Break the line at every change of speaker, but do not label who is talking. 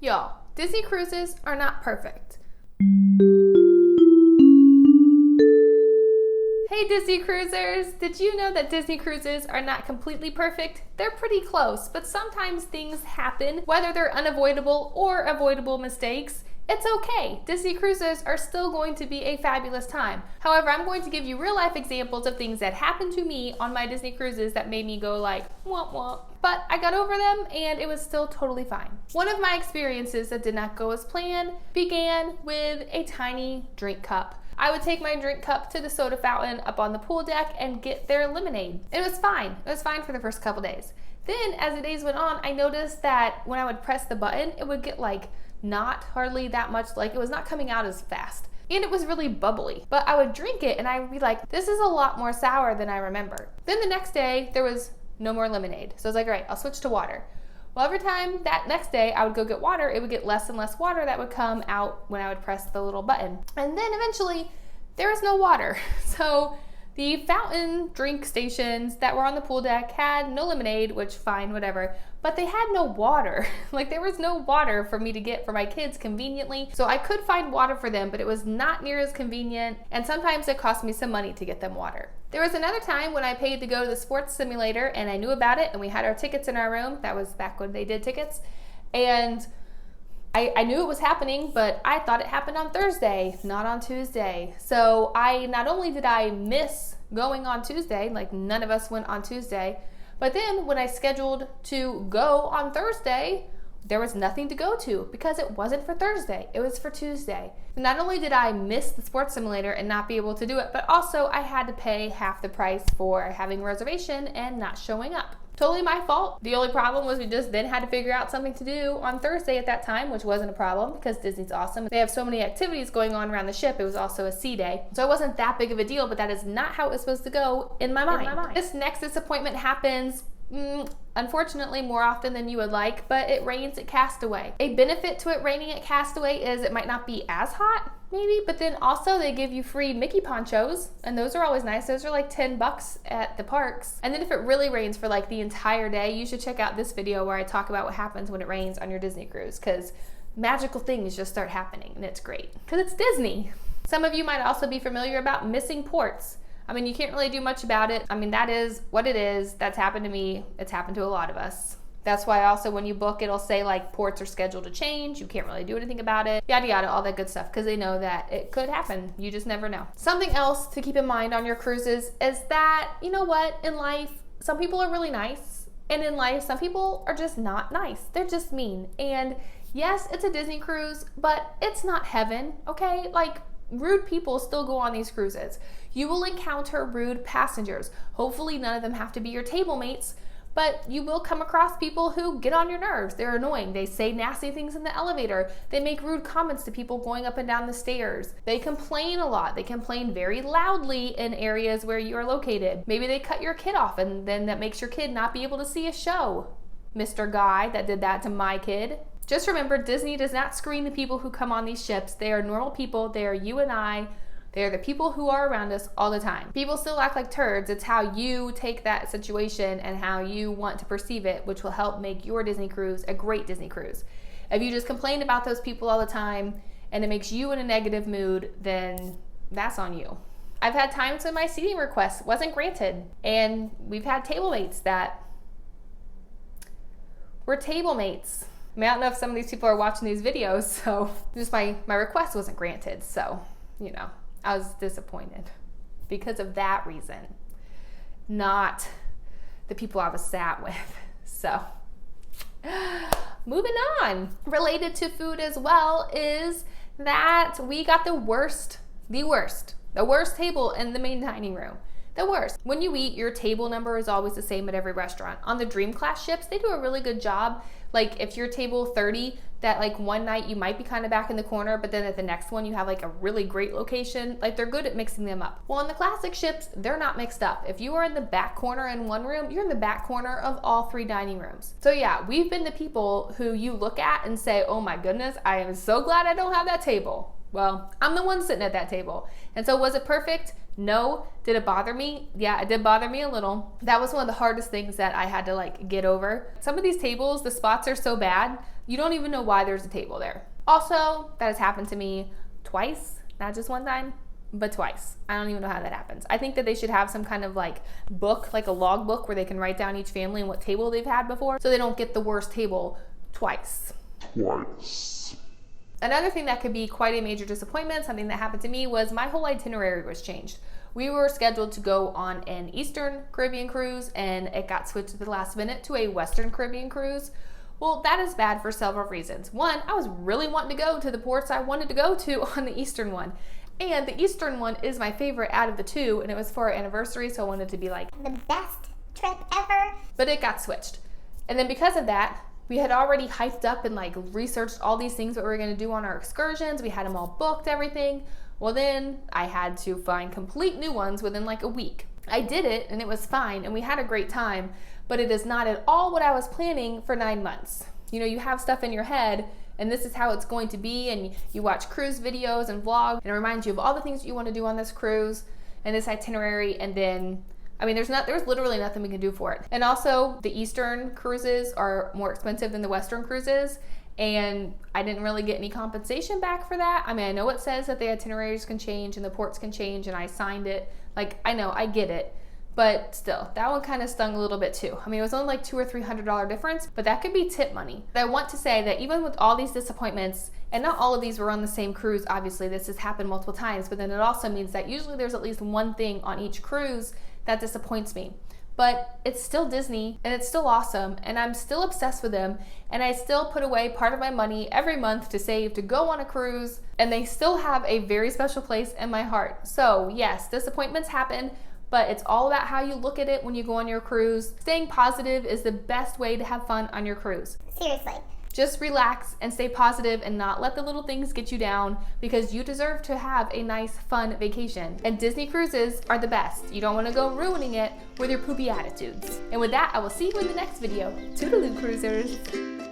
Y'all, Disney cruises are not perfect. Hey Disney Cruisers! Did you know that Disney cruises are not completely perfect? They're pretty close, but sometimes things happen, whether they're unavoidable or avoidable mistakes. It's okay. Disney cruises are still going to be a fabulous time. However, I'm going to give you real life examples of things that happened to me on my Disney cruises that made me go like, womp womp. But I got over them and it was still totally fine. One of my experiences that did not go as planned began with a tiny drink cup. I would take my drink cup to the soda fountain up on the pool deck and get their lemonade. It was fine. It was fine for the first couple days. Then as the days went on, I noticed that when I would press the button, it would get like not hardly that much, like it was not coming out as fast. And it was really bubbly. But I would drink it and I would be like, this is a lot more sour than I remember. Then the next day, there was no more lemonade. So I was like, all right, I'll switch to water. Well, every time that next day I would go get water, it would get less and less water that would come out when I would press the little button. And then eventually, there was no water. So the fountain drink stations that were on the pool deck had no lemonade, which fine, whatever, but they had no water. Like there was no water for me to get for my kids conveniently. So I could find water for them, but it was not near as convenient. And sometimes it cost me some money to get them water. There was another time when I paid to go to the sports simulator and I knew about it and we had our tickets in our room. That was back when they did tickets. And I knew it was happening, but I thought it happened on Thursday, not on Tuesday. So not only did I miss going on Tuesday, like none of us went on Tuesday, but then when I scheduled to go on Thursday, there was nothing to go to because it wasn't for Thursday, it was for Tuesday. Not only did I miss the sports simulator and not be able to do it, but also I had to pay half the price for having a reservation and not showing up. Totally my fault. The only problem was we just then had to figure out something to do on Thursday at that time, which wasn't a problem because Disney's awesome. They have so many activities going on around the ship. It was also a sea day. So it wasn't that big of a deal, but that is not how it was supposed to go in my mind. This next disappointment happens unfortunately more often than you would like, but it rains at Castaway. A benefit to it raining at Castaway is it might not be as hot, maybe, but then also they give you free Mickey ponchos, and those are always nice. Those are like $10 at the parks. And then if it really rains for like the entire day, you should check out this video where I talk about what happens when it rains on your Disney cruise, because magical things just start happening and it's great because it's Disney. Some of you might also be familiar about missing ports. I mean, you can't really do much about it. I mean, that is what it is. That's happened to me. It's happened to a lot of us. That's why also when you book, it'll say like ports are scheduled to change. You can't really do anything about it. Yada, yada, all that good stuff, because they know that it could happen. You just never know. Something else to keep in mind on your cruises is that, you know what, in life, some people are really nice. And in life, some people are just not nice. They're just mean. And yes, it's a Disney cruise, but it's not heaven, okay? Like, rude people still go on these cruises. You will encounter rude passengers. Hopefully none of them have to be your table mates, but you will come across people who get on your nerves. They're annoying. They say nasty things in the elevator. They make rude comments to people going up and down the stairs. They complain a lot. They complain very loudly in areas where you are located. Maybe they cut your kid off and then that makes your kid not be able to see a show. Mr. Guy that did that to my kid. Just remember, Disney does not screen the people who come on these ships. They are normal people. They are you and I. They are the people who are around us all the time. People still act like turds. It's how you take that situation and how you want to perceive it, which will help make your Disney cruise a great Disney cruise. If you just complain about those people all the time and it makes you in a negative mood, then that's on you. I've had times when my seating request wasn't granted, and we've had table mates that were table mates. I mean, I don't know if some of these people are watching these videos, so just my request wasn't granted. So, you know, I was disappointed because of that reason, not the people I was sat with. So, moving on. Related to food as well is that we got the worst table in the main dining room. The worst. When you eat, your table number is always the same at every restaurant. On the Dream Class ships, they do a really good job. Like if you're table 30, that like one night you might be kind of back in the corner, but then at the next one you have like a really great location. Like they're good at mixing them up. Well, on the classic ships, they're not mixed up. If you are in the back corner in one room, you're in the back corner of all 3 dining rooms. So yeah, we've been the people who you look at and say, oh my goodness, I am so glad I don't have that table. Well, I'm the one sitting at that table. And so was it perfect? No. Did it bother me? Yeah, it did bother me a little. That was one of the hardest things that I had to like get over. Some of these tables, the spots are so bad, you don't even know why there's a table there. Also, that has happened to me twice, not just one time, but twice. I don't even know how that happens. I think that they should have some kind of like book, like a log book where they can write down each family and what table they've had before so they don't get the worst table twice. Another thing that could be quite a major disappointment, something that happened to me, was my whole itinerary was changed. We were scheduled to go on an Eastern Caribbean cruise and it got switched at the last minute to a Western Caribbean cruise. Well, that is bad for several reasons. One, I was really wanting to go to the ports I wanted to go to on the Eastern one. And the Eastern one is my favorite out of the two, and it was for our anniversary, so I wanted it to be like
the best trip ever.
But it got switched. And then because of that, we had already hyped up and like researched all these things that we were going to do on our excursions. We had them all booked, everything. Well, then I had to find complete new ones within like a week. I did it and it was fine and we had a great time, but it is not at all what I was planning for 9 months. You know, you have stuff in your head and this is how it's going to be, and you watch cruise videos and vlogs and it reminds you of all the things that you want to do on this cruise and this itinerary, and then I mean, there's literally nothing we can do for it. And also, the Eastern cruises are more expensive than the Western cruises, and I didn't really get any compensation back for that. I mean, I know it says that the itineraries can change and the ports can change, and I signed it. Like, I know, I get it. But still, that one kind of stung a little bit too. I mean, it was only like $200 or $300 difference, but that could be tip money. But I want to say that even with all these disappointments, and not all of these were on the same cruise, obviously this has happened multiple times, but then it also means that usually there's at least one thing on each cruise that disappoints me. But it's still Disney and it's still awesome and I'm still obsessed with them, and I still put away part of my money every month to save to go on a cruise, and they still have a very special place in my heart. So yes, disappointments happen, but it's all about how you look at it when you go on your cruise. Staying positive is the best way to have fun on your cruise.
Seriously.
Just relax and stay positive and not let the little things get you down, because you deserve to have a nice, fun vacation. And Disney cruises are the best. You don't want to go ruining it with your poopy attitudes. And with that, I will see you in the next video. Toodaloo, cruisers.